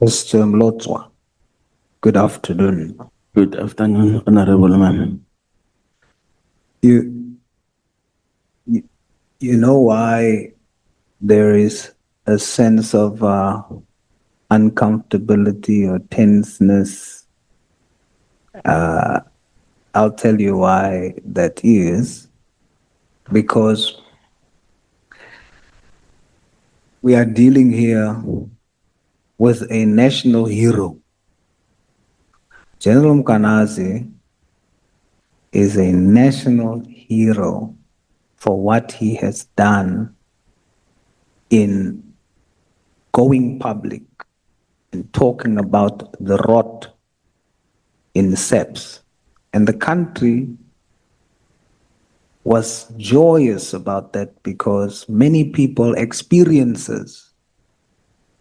Mr. Mlotswa, good afternoon. Good afternoon, Honorable Man. You, you know why there is a sense of uncomfortability or tenseness? I'll tell you why that is. Because we are dealing here with a national hero. General Mkhwanazi is a national hero for what he has done in going public and talking about the rot in SAPS. And the country was joyous about that because many people experiences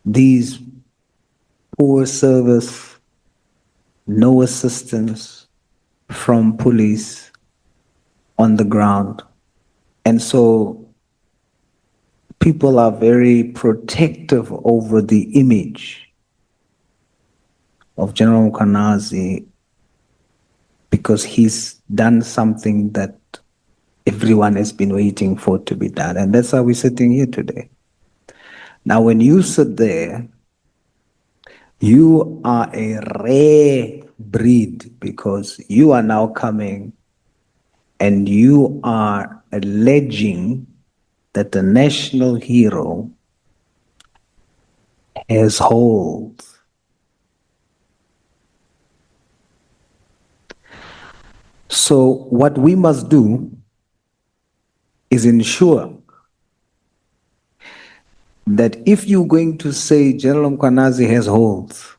these poor service, no assistance from police on the ground. And so people are very protective over the image of General Mkhwanazi because he's done something that everyone has been waiting for to be done. And that's how we're sitting here today. Now, when you sit there, you are a rare breed because you are now coming and you are alleging that the national hero has holes. So what we must do is ensure that if you're going to say General Mkhwanazi has holes,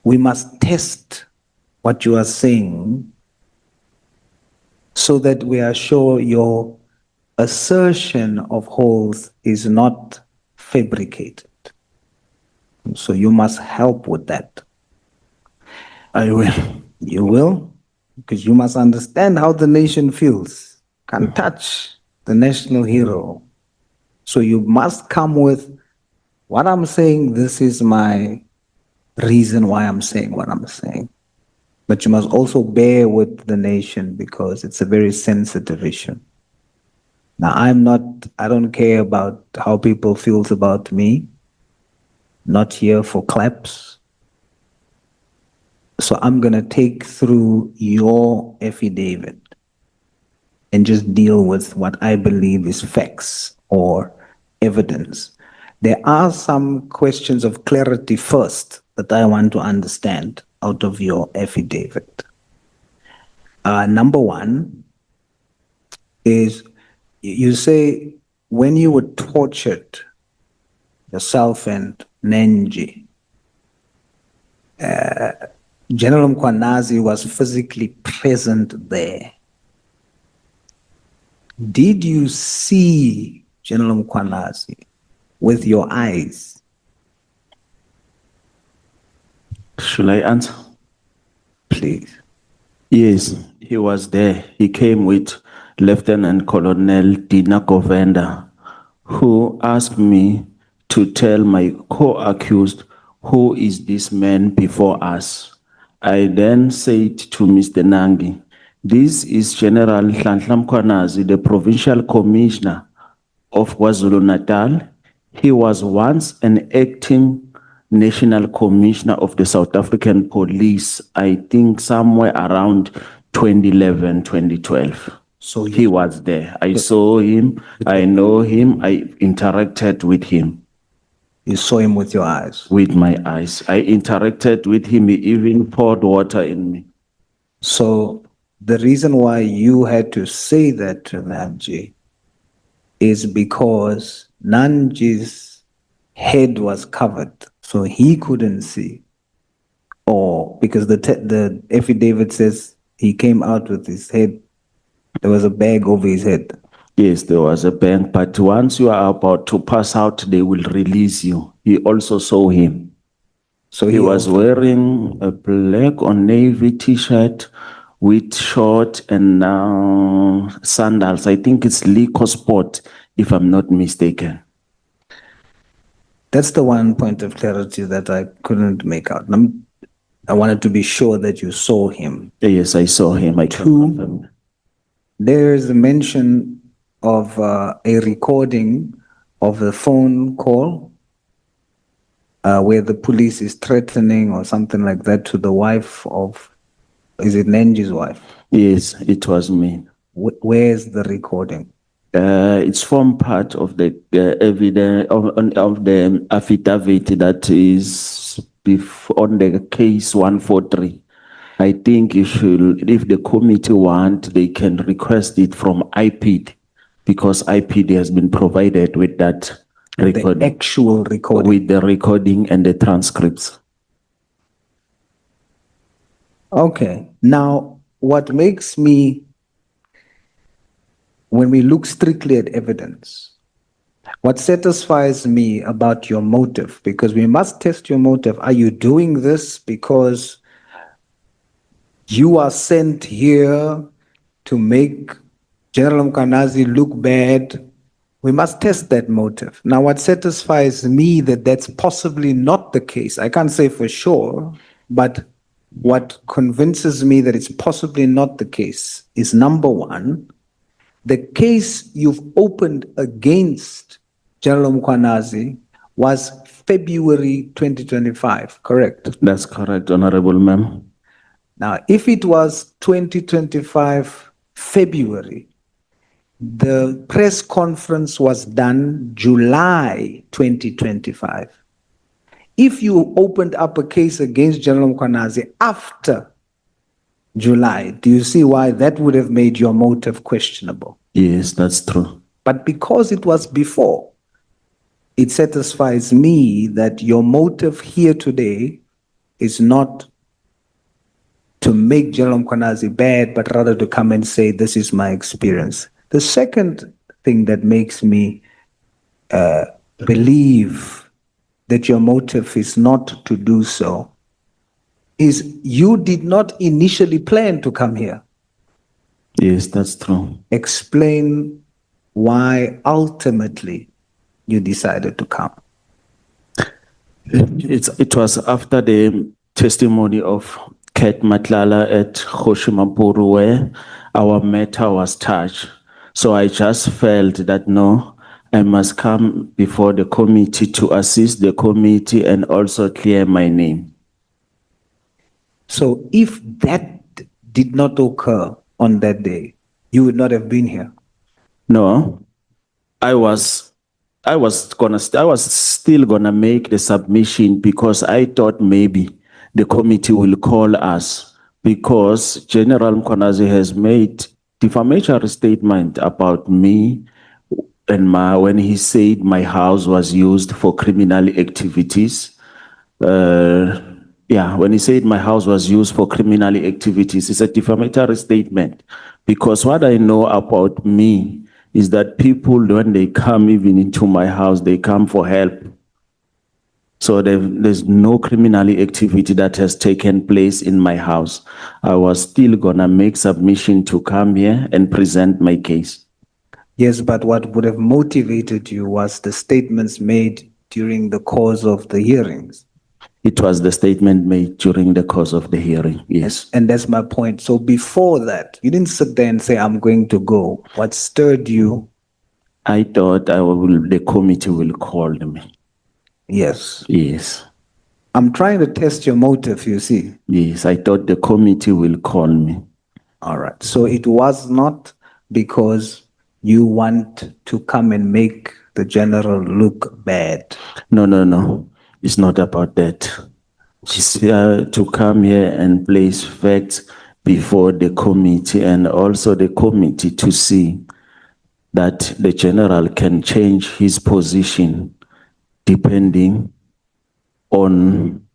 we must test what you are saying so that we are sure your assertion of holes is not fabricated. So you must help with that. I will. You will, because you must understand how the nation feels. Can't touch the national hero. So you must come with what I'm saying. This is my reason why I'm saying what I'm saying. But you must also bear with the nation because it's a very sensitive issue. Now, I don't care about how people feels about me. Not here for claps. So I'm going to take through your affidavit and just deal with what I believe is facts or evidence. There are some questions of clarity first that I want to understand out of your affidavit. Number one is you say when you were tortured, yourself and Nenji, General Mkhwanazi was physically present there. Did you see General Mkhwanazi with your eyes? Should I answer? Please. Yes, he was there. He came with Lieutenant Colonel Dina Govenda, who asked me to tell my co-accused who is this man before us. I then said to Mr. Nangi, this is General Nhlanhla Mkhwanazi, the Provincial Commissioner of KwaZulu-Natal. He was once an acting National Commissioner of the South African Police, I think somewhere around 2011, 2012. So he was there. I saw him, I know him, I interacted with him. You saw him with your eyes? With my eyes. I interacted with him, he even poured water in me. So the reason why you had to say that to Nanji is because Nanji's head was covered, so he couldn't see. Or because the affidavit says he came out with his head, there was a bag over his head. Yes, there was a bag, but once you are about to pass out, they will release you. He also saw him. So he was wearing a black or navy t-shirt with short and sandals. I think it's Lico Sport, if I'm not mistaken. That's the one point of clarity that I couldn't make out. I wanted to be sure that you saw him. Yes, I saw him. I can Two, confirm. there's a mention of a recording of a phone call where the police is threatening or something like that to the wife of, is it Nenji's wife? Yes, it was me. Where's the recording? It's formed part of the evidence of the affidavit that is on the case 143. I think if the committee want, they can request it from IPD because IPD has been provided with that The recording, actual recording. with the recording and the transcripts. Okay. Now, what makes me, when we look strictly at evidence, what satisfies me about your motive, because we must test your motive. Are you doing this because you are sent here to make General Mkhwanazi look bad? We must test that motive. Now, what satisfies me that that's possibly not the case, I can't say for sure, but what convinces me that it's possibly not the case is, number one, the case you've opened against General Mkhwanazi was February 2025, correct? That's correct, Honorable Ma'am. Now, if it was 2025 February, the press conference was done July 2025. If you opened up a case against General Mkhwanazi after July, do you see why that would have made your motive questionable? Yes, that's true. But because it was before, it satisfies me that your motive here today is not to make General Mkhwanazi bad, but rather to come and say, this is my experience. The second thing that makes me believe that your motive is not to do so is you did not initially plan to come here. Yes, that's true. Explain why ultimately you decided to come. It was after the testimony of Kat Matlala at Khoshimampuru where our matter was touched. So I just felt that no, I must come before the committee to assist the committee and also clear my name. So if that did not occur on that day, you would not have been here. No, I was still gonna make the submission because I thought maybe the committee will call us because General Mkhwanazi has made defamatory statement about me and when he said my house was used for criminal activities. When he said my house was used for criminal activities, it's a defamatory statement because what I know about me is that people, when they come even into my house, they come for help. So there's no criminal activity that has taken place in my house. I was still gonna make submission to come here and present my case. Yes, but what would have motivated you was the statements made during the course of the hearings. It was the statement made during the course of the hearing, yes. And that's my point. So before that, you didn't sit there and say, I'm going to go. What stirred you? I thought the committee will call me. Yes. Yes. I'm trying to test your motive, you see. Yes, I thought the committee will call me. All right. So it was not because you want to come and make the general look bad. No. It's not about that. It's to come here and place facts before the committee and also the committee to see that the general can change his position depending on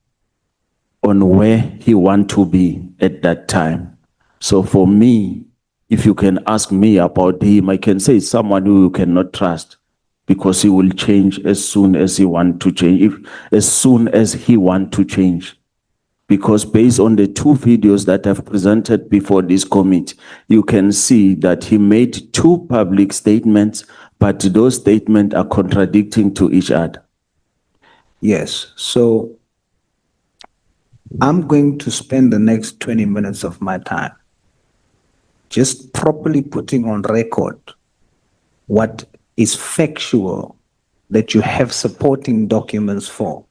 where he want to be at that time. So for me, if you can ask me about him, I can say it's someone who you cannot trust because he will change as soon as he want to change, as soon as he want to change. Because based on the two videos that I've presented before this committee, you can see that he made two public statements, but those statements are contradicting to each other. Yes. So I'm going to spend the next 20 minutes of my time just properly putting on record what is factual that you have supporting documents for.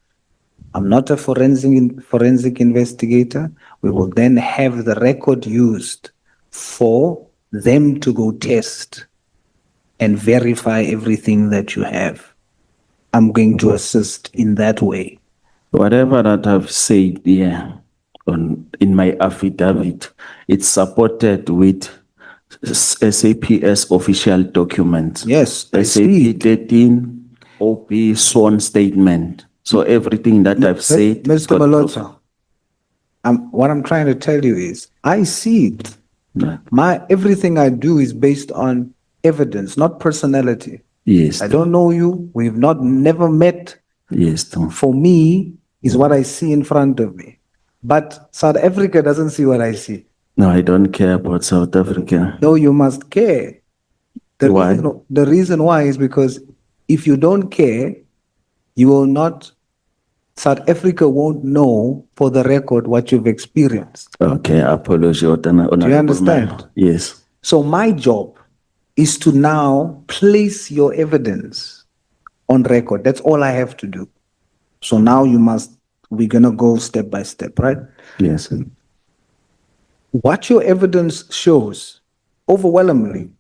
I'm not a forensic investigator. We will then have the record used for them to go test and verify everything that you have. I'm going to assist in that way. Whatever that I've said here in my affidavit, it's supported with SAPS official documents. Yes, I SAP see. 13 OP sworn statement. So everything that I've said, it's Mr. got proof. Malota, what I'm trying to tell you is, I see it. Right. Everything I do is based on evidence, not personality. Yes, I don't know you. We've never met. yes, too. For me, is what I see in front of me. But South Africa doesn't see what I see. No, I don't care about South Africa. No, you must care. Why? The reason why is because if you don't care, you will not, South Africa won't know for the record what you've experienced. Okay, apology, honorable Do you understand? member. Yes. So my job is to now place your evidence on record. That's all I have to do. So now we're going to go step by step, right? Yes. What your evidence shows overwhelmingly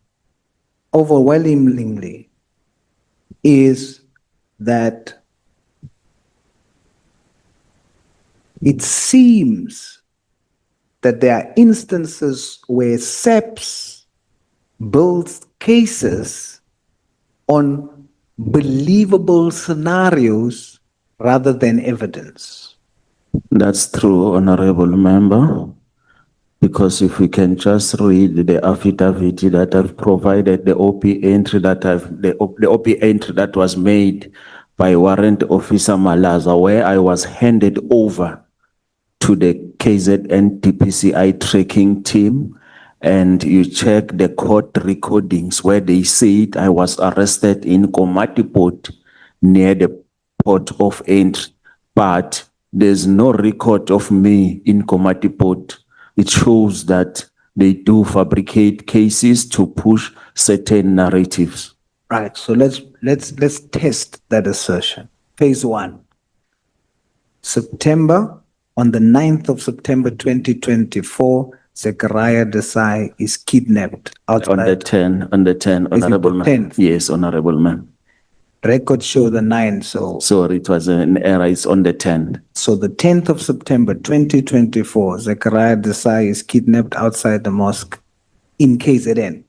is that it seems that there are instances where SAPS builds cases on believable scenarios rather than evidence. That's true, honorable member. Because if we can just read the affidavit that I've provided, the OP entry the OP entry that was made by Warrant Officer Malaza, where I was handed over to the KZN DPCI tracking team, and you check the court recordings where they said I was arrested in Komati Port near the port of entry, but there's no record of me in Komati Port. It shows that they do fabricate cases to push certain narratives. Right. So let's test that assertion. Phase 1. On the 9th of September 2024, Zechariah Desai is kidnapped outside. On the 10, honorable the man. 10th? Yes, honorable man. Records show the 9th, so Sorry, it was an error. It's on the 10th. So the 10th of September 2024, Zechariah Desai is kidnapped outside the mosque in KZN.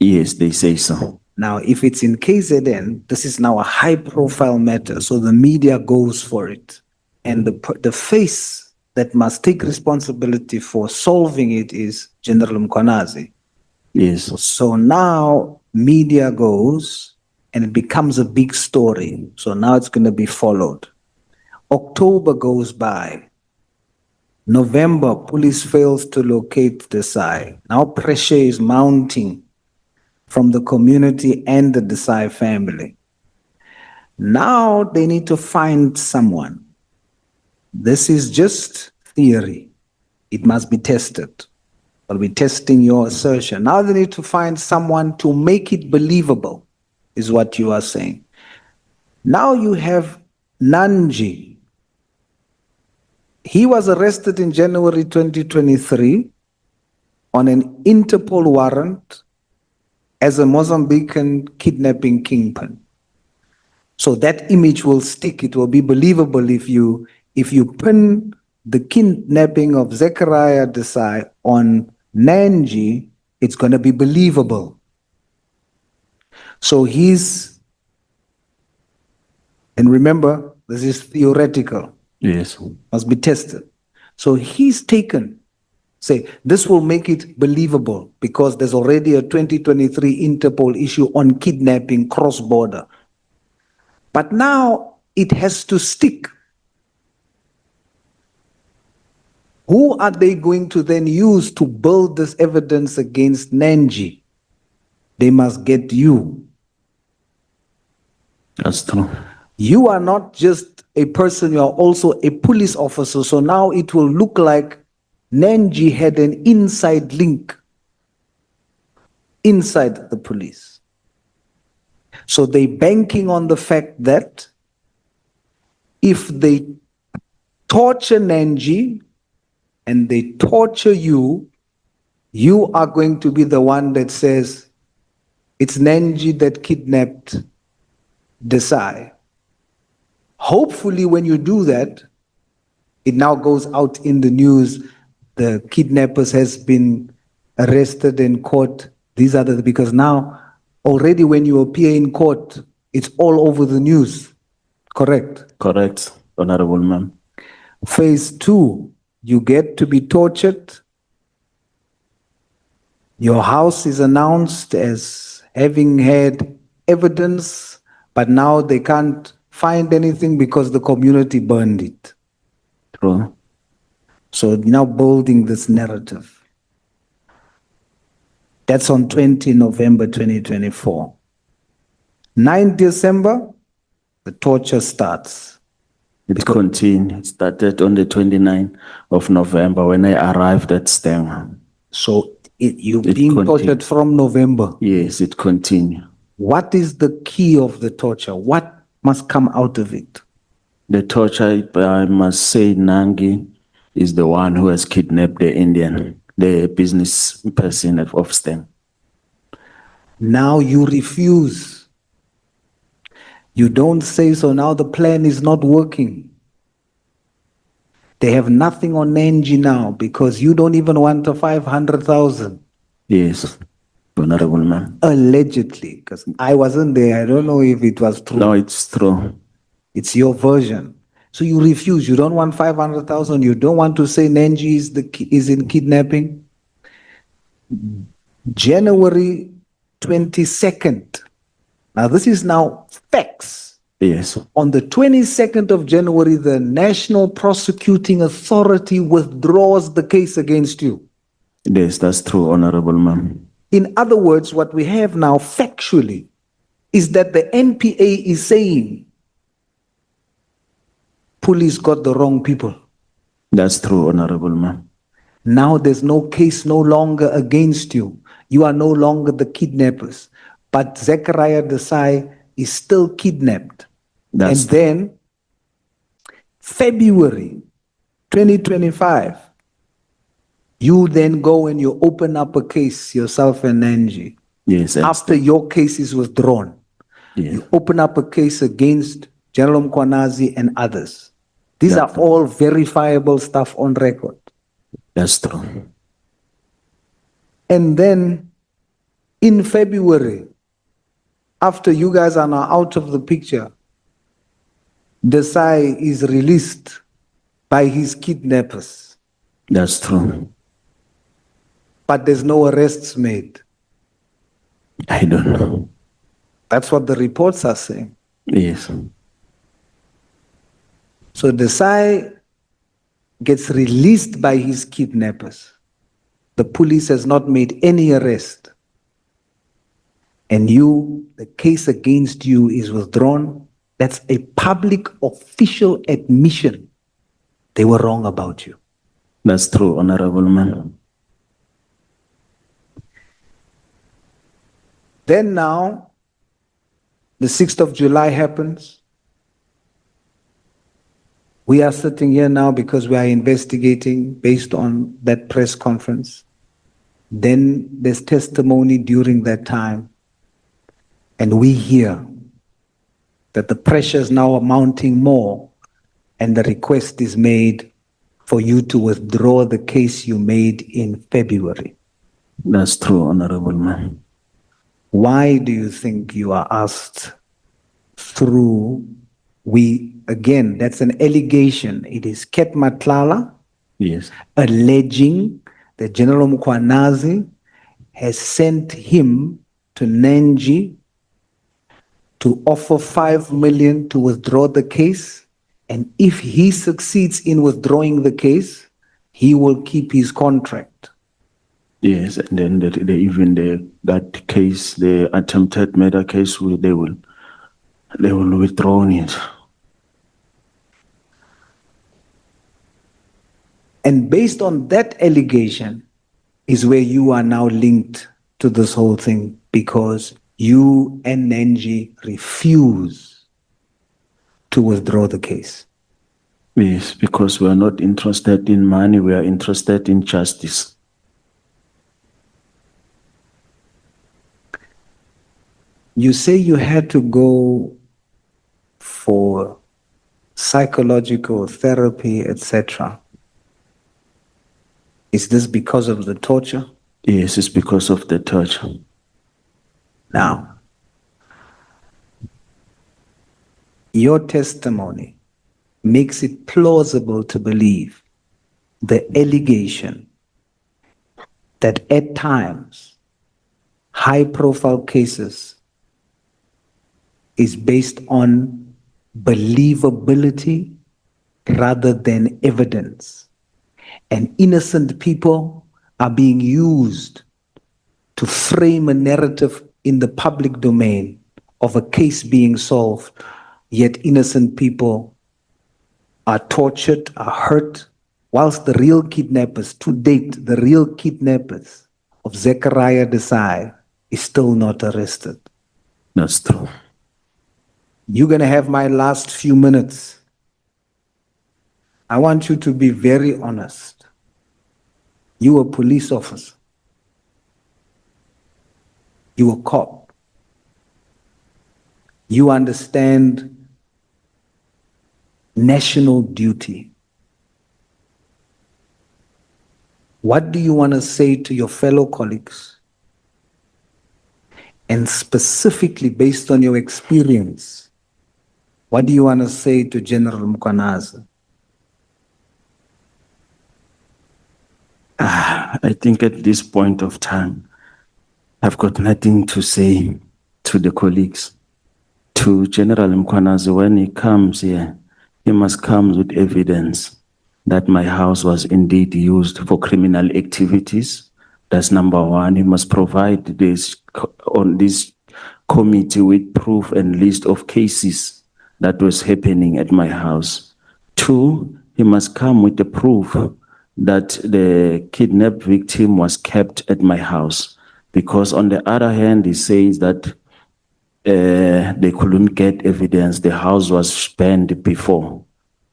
Yes, they say so. Now, if it's in KZN, this is now a high-profile matter, so the media goes for it. And the face that must take responsibility for solving it is General Mkhwanazi. Yes. So now media goes and it becomes a big story. So now it's going to be followed. October goes by. November, police fails to locate Desai. Now pressure is mounting from the community and the Desai family. Now they need to find someone. This is just theory. It must be tested. I'll be testing your assertion. Now they need to find someone to make it believable, is what you are saying. Now you have Nanji. He was arrested in January 2023 on an Interpol warrant as a Mozambican kidnapping kingpin. So that image will stick. It will be believable if you pin the kidnapping of Zechariah Desai on Nanji, it's going to be believable. So and remember, this is theoretical. Yes. Must be tested. So he's taken, say, this will make it believable because there's already a 2023 Interpol issue on kidnapping cross-border. But now it has to stick. Who are they going to then use to build this evidence against Nanji? They must get you. That's true. You are not just a person, you are also a police officer. So now it will look like Nenji had an inside link inside the police. So they banking on the fact that if they torture Nenji and they torture you, you are going to be the one that says, it's Nenji that kidnapped Desai. Hopefully, when you do that, it now goes out in the news, the kidnappers has been arrested and caught. These are the, because now already when you appear in court, it's all over the news. Correct? Correct, Honorable Ma'am. Phase 2, you get to be tortured. Your house is announced as having had evidence, but now they can't find anything because the community burned it. True. So now building this narrative. That's on 20 November 2024. 9 December, the torture starts. It continued. It started on the 29th of November when I arrived at Stang. So you're being tortured from November. Yes, it continued. What is the key of the torture? What must come out of it? The torture, I must say, Nangi is the one who has kidnapped the Indian, the business person of Stang. Now you refuse. You don't say so. Now the plan is not working. They have nothing on Nenji now because you don't even want the 500,000. Yes, Honorable Ma'am. Allegedly, because I wasn't there. I don't know if it was true. No, it's true. It's your version. So you refuse. You don't want 500,000. You don't want to say Nenji is in kidnapping. January 22nd. Now this is now facts. Yes. On the 22nd of January, the National Prosecuting Authority withdraws the case against you. Yes, that's true, Honorable Ma'am. In other words, what we have now factually is that the NPA is saying police got the wrong people. That's true, Honorable Ma'am. Now there's no case no longer against you. You are no longer the kidnappers. But Zechariah Desai is still kidnapped. And then February 2025, you then go and you open up a case, yourself and Nenji. Yes. After your case is withdrawn, yes. You open up a case against Nhlanhla Mkhwanazi and others. These are all verifiable stuff on record. That's true. And then in February, after you guys are now out of the picture, Desai is released by his kidnappers. That's true. But there's no arrests made. I don't know. That's what the reports are saying. Yes. So Desai gets released by his kidnappers. The police has not made any arrest. And you, the case against you is withdrawn. That's a public official admission. They were wrong about you. That's true, Honorable Man. Then now, the 6th of July happens. We are sitting here now because we are investigating based on that press conference. Then there's testimony during that time. And we hear that the pressure is now mounting more, and the request is made for you to withdraw the case you made in February. That's true, Honorable Man. Why do you think you are asked through, again, that's an allegation. It is Ket Matlala, yes, alleging that Nhlanhla Mkhwanazi has sent him to Nenji to offer 5 million to withdraw the case. And if he succeeds in withdrawing the case, he will keep his contract. Yes, and then that case, the attempted murder case, they will withdraw it. And based on that allegation is where you are now linked to this whole thing, because you and Nenji refuse to withdraw the case. Yes, because we are not interested in money, we are interested in justice. You say you had to go for psychological therapy, etc. Is this because of the torture? Yes, it's because of the torture. Now, your testimony makes it plausible to believe the allegation that at times high-profile cases is based on believability rather than evidence. And innocent people are being used to frame a narrative in the public domain of a case being solved, yet innocent people are tortured, are hurt, whilst the real kidnappers, to date, the real kidnappers of Zechariah Desai is still not arrested. That's true. You're going to have my last few minutes. I want you to be very honest. You a police officer. You a cop. You understand national duty. What do you want to say to your fellow colleagues? And specifically based on your experience, what do you want to say to General Mkhwanazi? I think at this point of time, I've got nothing to say to the colleagues. To General Mkhwanazi, when he comes here, he must come with evidence that my house was indeed used for criminal activities. That's number one. He must provide this on this committee with proof and list of cases that was happening at my house. Two, he must come with the proof that the kidnapped victim was kept at my house. Because on the other hand, he says that they couldn't get evidence. The house was spent before.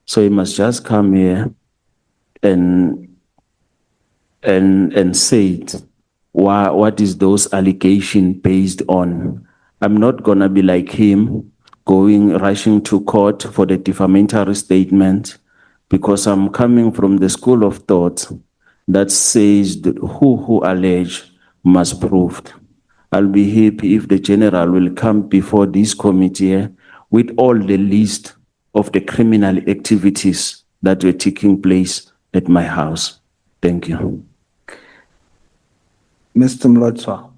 So he must just come here and say it. What is those allegations based on? I'm not gonna be like him, rushing to court for the defamatory statement, because I'm coming from the school of thought that says that who allege must prove. I'll be happy if the general will come before this committee with all the list of the criminal activities that were taking place at my house. Thank you. Mr. Mlotwa,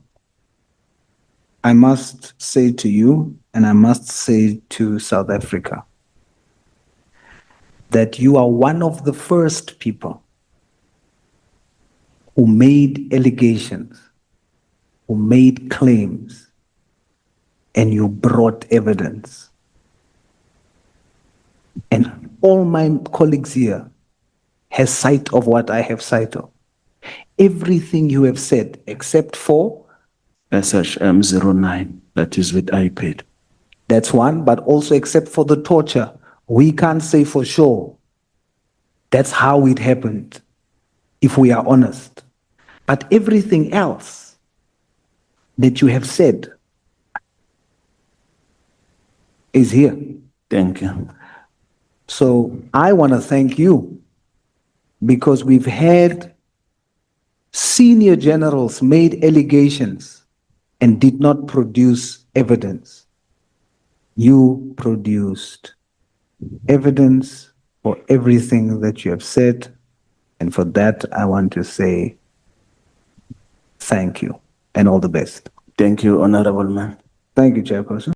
I must say to you, and I must say to South Africa, that you are one of the first people who made allegations, who made claims, and you brought evidence. And all my colleagues here has sight of what I have sight of. Everything you have said, except for SHM09, that is with iPad. that's one, but also except for the torture, we can't say for sure that's how it happened, if we are honest. But everything else that you have said is here. Thank you. So I want to thank you, because we've had senior generals made allegations and did not produce evidence. You produced evidence for everything that you have said, and for that I want to say thank you and all the best. Thank you, Honorable Man. Thank you, Chairperson.